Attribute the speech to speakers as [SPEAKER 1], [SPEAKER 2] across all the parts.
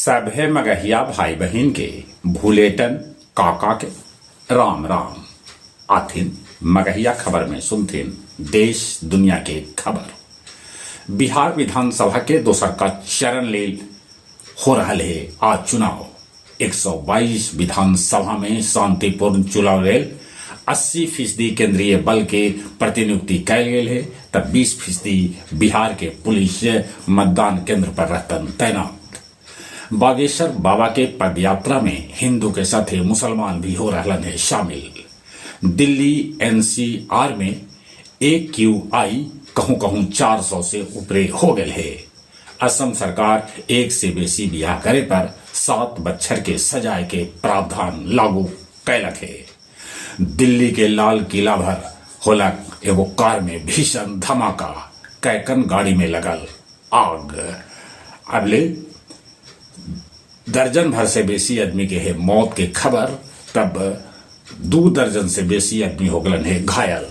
[SPEAKER 1] सभे मगहिया भाई बहन के भूलेटन काका के राम राम आथिन मगहिया खबर में सुनथिन देश दुनिया के खबर। बिहार विधानसभा के दोसर का चरण ले हो रहा है आज चुनाव। 122 विधानसभा में शांतिपूर्ण चुनाव लेल 80% केंद्रीय बल के प्रतिनियुक्ति कैल गेल है, तब 20% बिहार के पुलिस मतदान केंद्र पर रहतन तैनात। बागेश्वर बाबा के पदयात्रा में हिंदू के साथ मुसलमान भी हो रहा है शामिल। दिल्ली एनसीआर में AQI कहूं कहूं 400 से ऊपरे हो गए है। असम सरकार एक से बेसी बियाह करे पर 7 बच्चर के सजाए के प्रावधान लागू कैलक है। दिल्ली के लाल किला भर होलक एगो कार में भीषण धमाका, कैकन गाड़ी में लगल आग। अगले दर्जन भर से बेसी आदमी के है मौत के खबर, तब 2 दर्जन से बेसी आदमी हो गलन है घायल।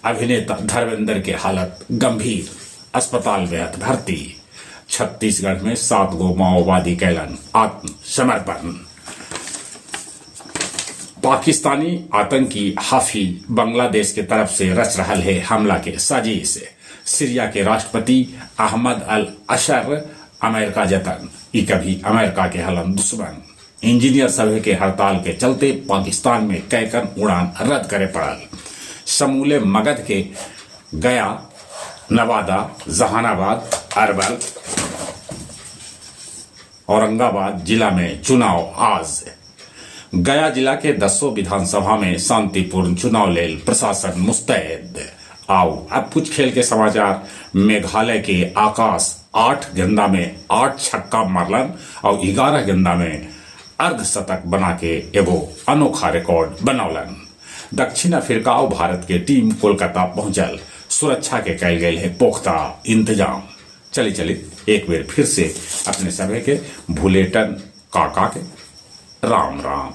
[SPEAKER 1] अभिनेता धर्मेंद्र के हालत गंभीर, अस्पताल में भर्ती। छत्तीसगढ़ में 7 गो माओवादी कैलन आत्मसमर्पण। पाकिस्तानी आतंकी हाफिज बांग्लादेश के तरफ से रच रहा है हमला के साजिश। सीरिया के राष्ट्रपति अहमद अल अशर अमेरिका जतन ई कभी अमेरिका के हलन दुश्मन। इंजीनियर सभे के हड़ताल के चलते पाकिस्तान में कैकन उड़ान रद्द करे पड़ल। समूले मगध के गया, नवादा, जहानाबाद, अरवल, औरंगाबाद जिला में चुनाव आज। गया जिला के 10 विधानसभा में शांतिपूर्ण चुनाव लेल प्रशासन मुस्तैद। आओ अब कुछ खेल के समाचार। मेघालय के आकाश 8 गेंदा में 8 छक्का मारलन और 11 गेंदा में अर्धशतक बना के एगो अनोखा रिकॉर्ड बनौलन। दक्षिण अफ्रीका और भारत के टीम कोलकाता पहुंचल। सुरक्षा के कैल गए है पुख्ता इंतजाम। चली एक बार फिर से अपने सभी के भूलेटन काका के राम राम।